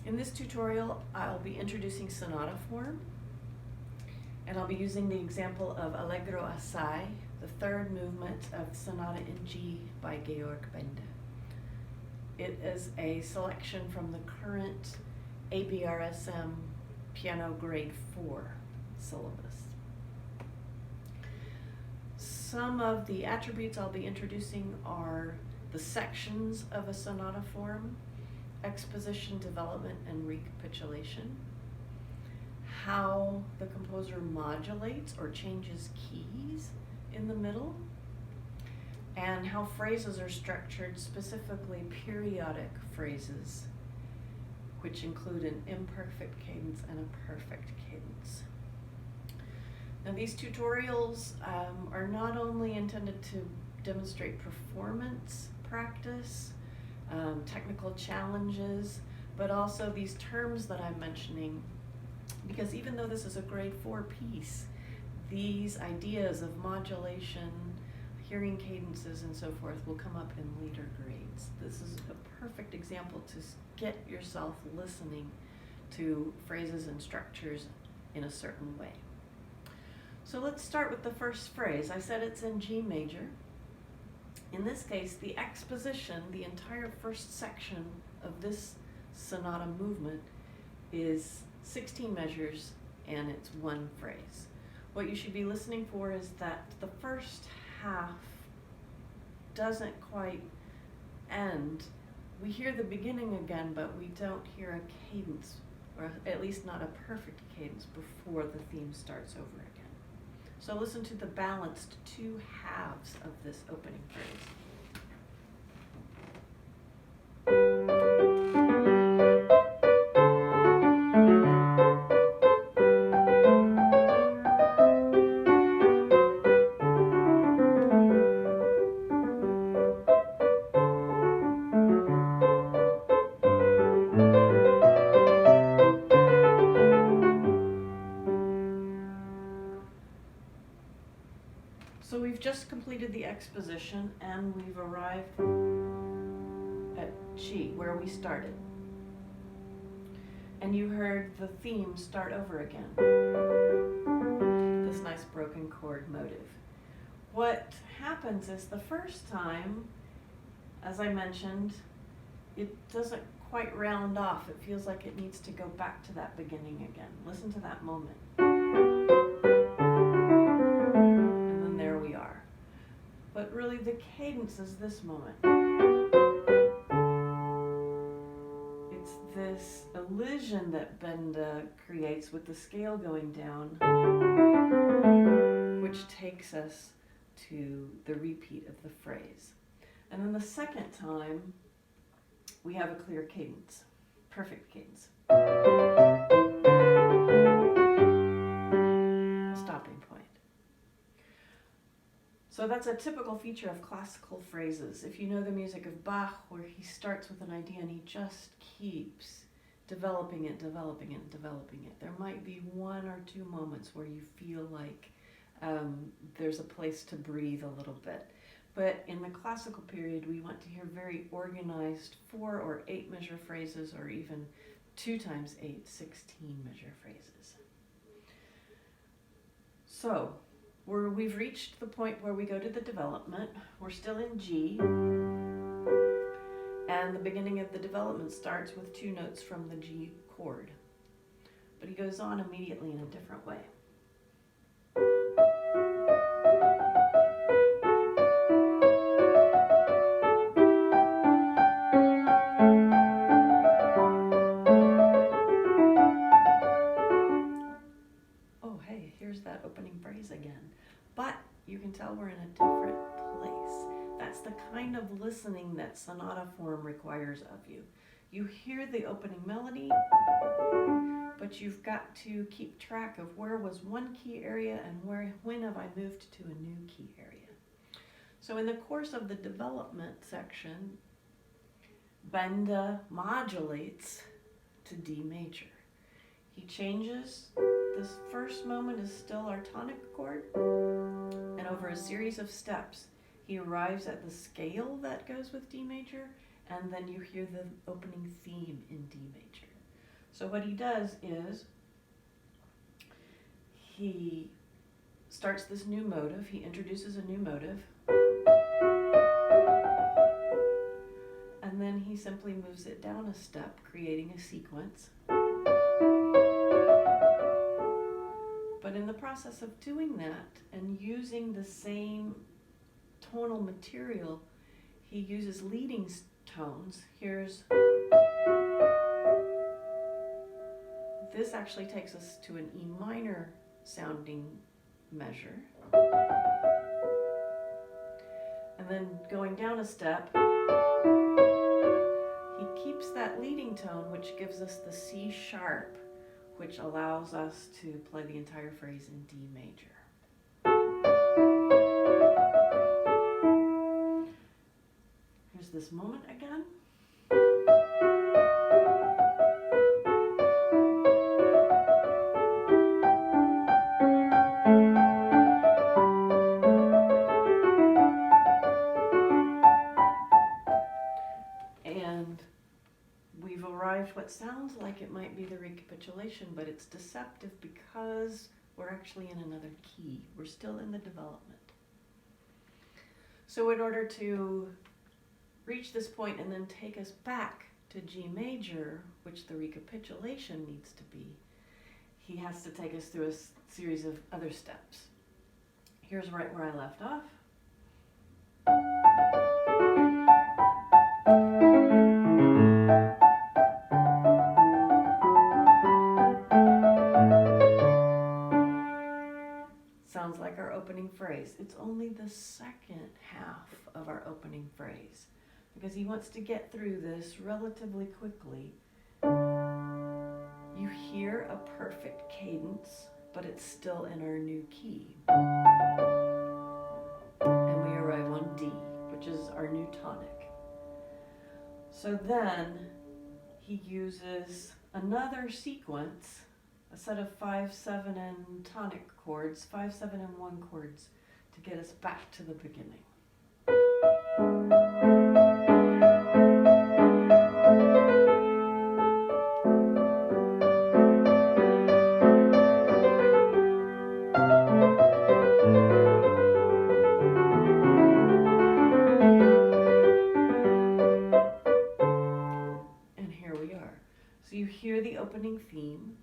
In this tutorial, I'll be introducing sonata form, and I'll be using the example of Allegro assai, the third movement of Sonata in G by Georg Benda. It is a selection from the current ABRSM Piano Grade 4 syllabus. Some of the attributes I'll be introducing are the sections of a sonata form, exposition, development, and recapitulation, how the composer modulates or changes keys in the middle, and how phrases are structured, specifically periodic phrases, which include an imperfect cadence and a perfect cadence. Now, these tutorials are not only intended to demonstrate performance practice, technical challenges, but also these terms that I'm mentioning, because even though this is a grade 4 piece, these ideas of modulation, hearing cadences, and so forth will come up in later grades. This is a perfect example to get yourself listening to phrases and structures in a certain way. So let's start with the first phrase. I said it's in G major. In this case, the exposition, the entire first section of this sonata movement, is 16 measures and it's one phrase. What you should be listening for is that the first half doesn't quite end. We hear the beginning again, but we don't hear a cadence, or at least not a perfect cadence, before the theme starts over again. So listen to the balanced two halves of this opening phrase. So we've just completed the exposition and we've arrived at G, where we started. And you heard the theme start over again. This nice broken chord motive. What happens is the first time, as I mentioned, it doesn't quite round off. It feels like it needs to go back to that beginning again. Listen to that moment. But really the cadence is this moment. It's this illusion that Benda creates with the scale going down, which takes us to the repeat of the phrase. And then the second time, we have a clear cadence, perfect cadence. Stopping point. So that's a typical feature of classical phrases. If you know the music of Bach, where he starts with an idea and he just keeps developing it, developing it, developing it, there might be one or two moments where you feel like there's a place to breathe a little bit. But in the classical period, we want to hear very organized 4 or 8 measure phrases, or even 2 times 8, 16 measure phrases. So, we've reached the point where we go to the development. We're still in G, and the beginning of the development starts with 2 notes from the G chord. But he goes on immediately in a different way. Oh, hey, here's that opening phrase again. But you can tell we're in a different place. That's the kind of listening that sonata form requires of you. You hear the opening melody, but you've got to keep track of where was one key area and when have I moved to a new key area. So in the course of the development section, Benda modulates to D major. He changes. This first moment is still our tonic chord, and over a series of steps, he arrives at the scale that goes with D major, and then you hear the opening theme in D major. So what he does is he starts this new motive, he introduces a new motive, and then he simply moves it down a step, creating a sequence. But in the process of doing that and using the same tonal material, he uses leading tones. Here's, this actually takes us to an E minor sounding measure. And then going down a step, he keeps that leading tone, which gives us the C sharp, which allows us to play the entire phrase in D major. Here's this moment again. And we've arrived what sounds like it might be the recapitulation, but it's deceptive because we're actually in another key. We're still in the development. So in order to reach this point and then take us back to G major, which the recapitulation needs to be, he has to take us through a series of other steps. Here's right where I left off. Sounds like our opening phrase. It's only the second half of our opening phrase because he wants to get through this relatively quickly. You hear a perfect cadence, but it's still in our new key. And we arrive on D, which is our new tonic. So then he uses another sequence, a set of 5, 7, and tonic chords, 5, 7, and 1 chords to get us back to the beginning. And here we are. So you hear the opening theme,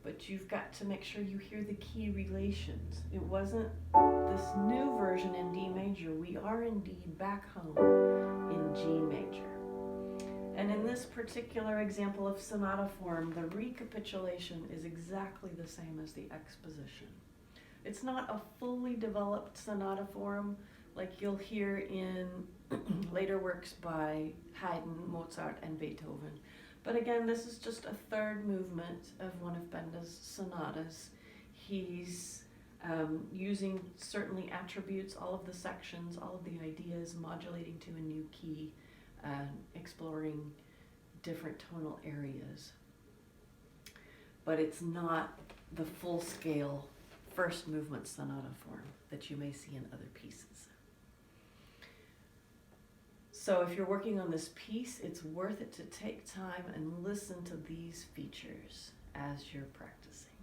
but you've got to make sure you hear the key relations. It wasn't this new version in D major. We are indeed back home in G major. And in this particular example of sonata form, the recapitulation is exactly the same as the exposition. It's not a fully developed sonata form like you'll hear in later works by Haydn, Mozart, and Beethoven. But again, this is just a third movement of one of Benda's sonatas. He's using certainly attributes, all of the sections, all of the ideas, modulating to a new key, exploring different tonal areas. But it's not the full-scale first movement sonata form that you may see in other pieces. So if you're working on this piece, it's worth it to take time and listen to these features as you're practicing.